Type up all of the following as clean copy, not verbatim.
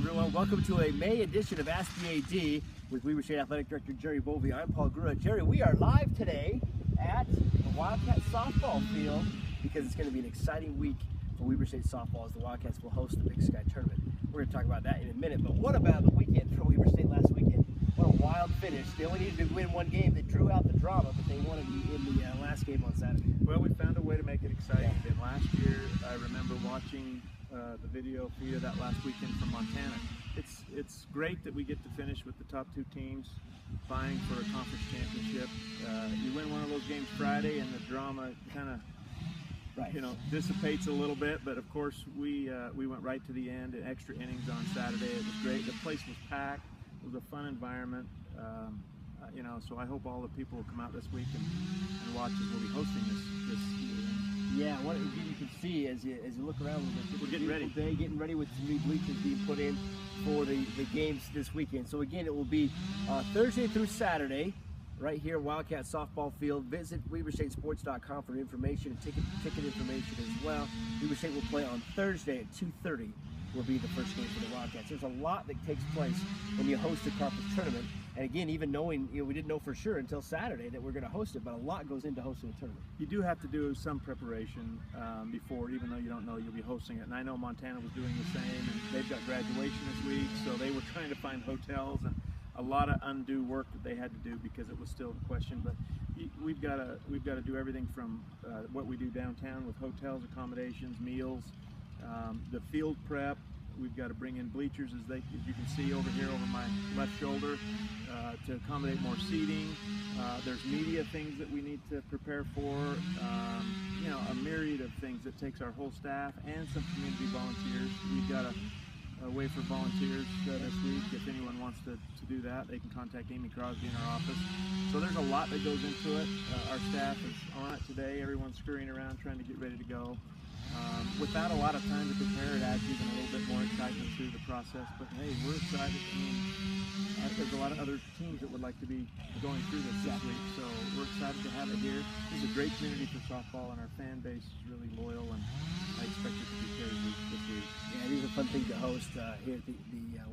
everyone. Welcome to a May edition of Ask the AD with Weber State Athletic Director Jerry Bovee. I'm Paul Grua. Jerry, we are live today at the Wildcats softball field because it's going to be an exciting week for Weber State softball as the Wildcats will host the Big Sky tournament. We're going to talk about that in a minute, but what about the weekend for Weber State last weekend? What a wild finish. They only needed to win one game. They drew out the drama, but they won in the last game on Saturday. Well, we found a way to make it exciting. And last year, I remember watching the video feed of that last weekend from Montana. It's great that we get to finish with the top two teams vying for a conference championship. You win one of those games Friday, and the drama kind of dissipates a little bit. But of course, we went right to the end, extra innings on Saturday. It was great. The place was packed. It was a fun environment. So I hope all the people will come out this week and watch as we'll be hosting this year. Yeah, what you can see as you look around a little bit, we're getting ready. Getting ready with some new bleachers being put in for the games this weekend. So again, it will be Thursday through Saturday, right here at Wildcat Softball Field. Visit WeberStateSports.com for information and ticket information as well. Weber State will play on Thursday at 2:30. Will be the first game for the Wildcats. There's a lot that takes place when you host a conference tournament. And again, even knowing, we didn't know for sure until Saturday that we're going to host it, but a lot goes into hosting a tournament. You do have to do some preparation before, even though you don't know you'll be hosting it. And I know Montana was doing the same, and they've got graduation this week, so they were trying to find hotels and a lot of undue work that they had to do because it was still the question. But we've got to do everything from what we do downtown with hotels, accommodations, meals, the field prep. We've got to bring in bleachers, as you can see over here over my left shoulder, to accommodate more seating. There's media things that we need to prepare for. A myriad of things that takes our whole staff and some community volunteers. We've got a way for volunteers this week. If anyone wants to do that, they can contact Amy Crosby in our office. So there's a lot that goes into it. Our staff is on it today. Everyone's scurrying around trying to get ready to go. Without a lot of time to prepare, it adds even a little bit more excitement through the process. But hey, we're excited. There's a lot of other teams that would like to be going through this week, so we're excited to have it here. This is a great community for softball, and our fan base is really loyal, and I expect it to be carried this week. Yeah, it is a fun thing to host here at the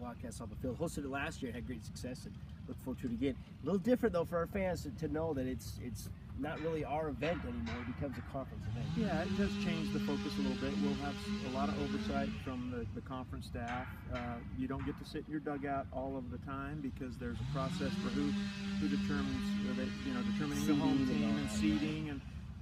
Wildcats softball field. Hosted it last year, had great success, and look forward to it again. A little different though for our fans to know that it's not really our event anymore. It becomes a conference event. Yeah, it does change the focus a little bit. We'll have a lot of oversight from the conference staff. You don't get to sit in your dugout all of the time because there's a process for who determines, determining the home team and seeding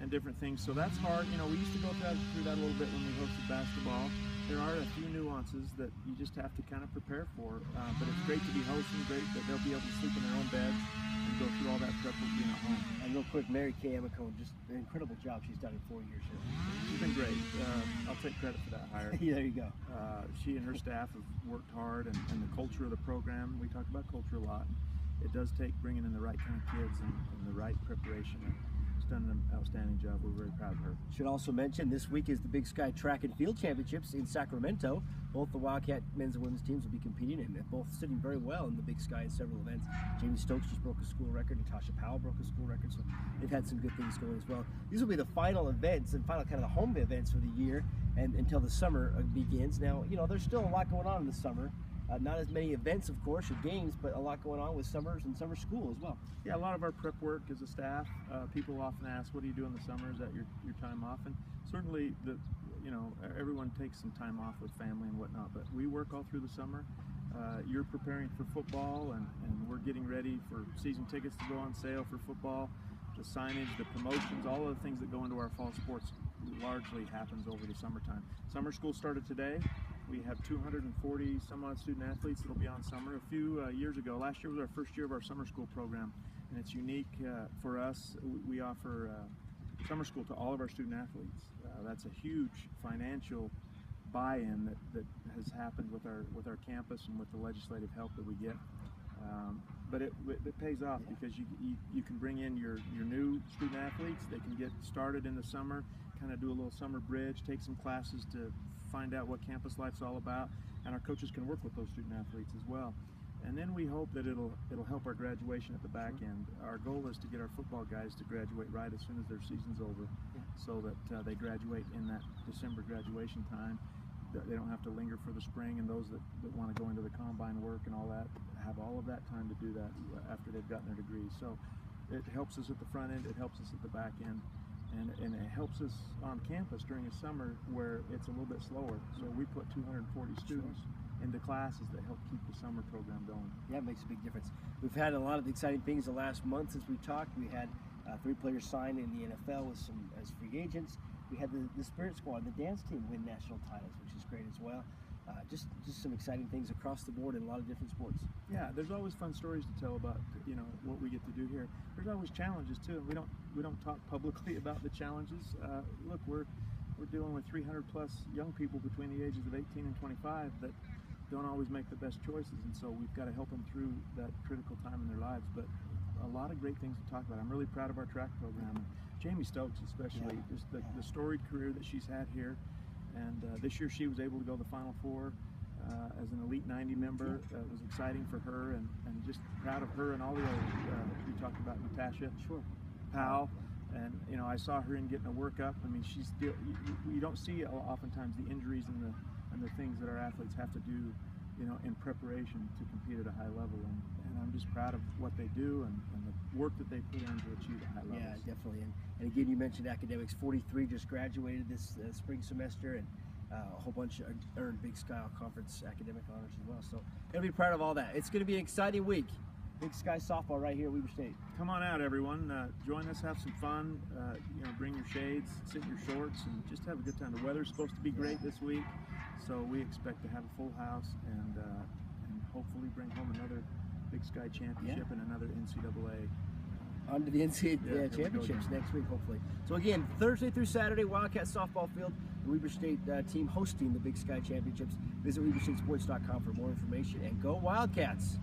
and different things. So that's hard. We used to go through that a little bit when we hosted basketball. There are a few nuances that you just have to kind of prepare for. But it's great to be hosting, great that they'll be able to sleep in their own beds and go through all that prep with being at home. And real quick, Mary Kay Amico, just an incredible job she's done in 4 years here. She's been great. I'll take credit for that hire. Yeah, there you go. She and her staff have worked hard, and the culture of the program, we talk about culture a lot. It does take bringing in the right kind of kids and the right preparation. She's done an outstanding job. We're very proud of her. Should also mention this week is the Big Sky Track and Field Championships in Sacramento. Both the Wildcat men's and women's teams will be competing, and both sitting very well in the Big Sky in several events. Jamie Stokes just broke a school record. Natasha Powell broke a school record, so they've had some good things going as well. These will be the final events and final kind of the home events for the year and until the summer begins. Now, there's still a lot going on in the summer. Not as many events, of course, or games, but a lot going on with summers and summer school as well. Yeah, a lot of our prep work as a staff. People often ask, "What do you do in the summer? Is that your time off?" And certainly, everyone takes some time off with family and whatnot. But we work all through the summer. You're preparing for football, and we're getting ready for season tickets to go on sale for football. The signage, the promotions, all of the things that go into our fall sports largely happens over the summertime. Summer school started today. We have 240 some odd student athletes that will be on summer. A few years ago, last year was our first year of our summer school program, and it's unique for us. We offer summer school to all of our student athletes. That's a huge financial buy-in that has happened with our campus and with the legislative help that we get. But it pays off because you can bring in your new student athletes. They can get started in the summer, kind of do a little summer bridge, take some classes to find out what campus life's all about, and our coaches can work with those student athletes as well. And then we hope that it'll help our graduation at the back end. Our goal is to get our football guys to graduate right as soon as their season's over, so that they graduate in that December graduation time. they don't have to linger for the spring, and those that want to go into the combine work and all that have all of that time to do that after they've gotten their degrees. So it helps us at the front end, it helps us at the back end, and it helps us on campus during the summer where it's a little bit slower. So we put 240 students into classes that help keep the summer program going. Yeah, it makes a big difference. We've had a lot of exciting things the last month since we talked. We had 3 players signed in the NFL with some as free agents. We had the Spirit Squad, the dance team, win national titles, which is great as well. Just some exciting things across the board in a lot of different sports. Yeah, there's always fun stories to tell about what we get to do here. There's always challenges too. We don't talk publicly about the challenges. Look, we're dealing with 300 plus young people between the ages of 18 and 25 that don't always make the best choices, and so we've got to help them through that critical time in their lives. But a lot of great things to talk about. I'm really proud of our track program. Jamie Stokes especially, just the storied career that she's had here. And this year she was able to go to the Final Four as an Elite 90 member. It was exciting for her, and just proud of her and all the others. We talked about Natasha Powell, and I saw her in getting a workup. I mean, she's still, you don't see oftentimes the injuries and the things that our athletes have to do, in preparation to compete at a high level. And I'm just proud of what they do and the work that they put in to achieve a high level. Yeah, definitely. And again, you mentioned academics. 43 just graduated this spring semester, and a whole bunch earned Big Sky Conference academic honors as well. So gotta be proud of all that. It's gonna be an exciting week. Big Sky softball right here at Weber State. Come on out, everyone. Join us, have some fun. Bring your shades, sit in your shorts, and just have a good time. The weather's supposed to be great this week, so we expect to have a full house and hopefully bring home another Big Sky championship and another NCAA. On to the NCAA championships next week, hopefully. So again, Thursday through Saturday, Wildcat softball field, the Weber State team hosting the Big Sky championships. Visit WeberStateSports.com for more information, and go Wildcats!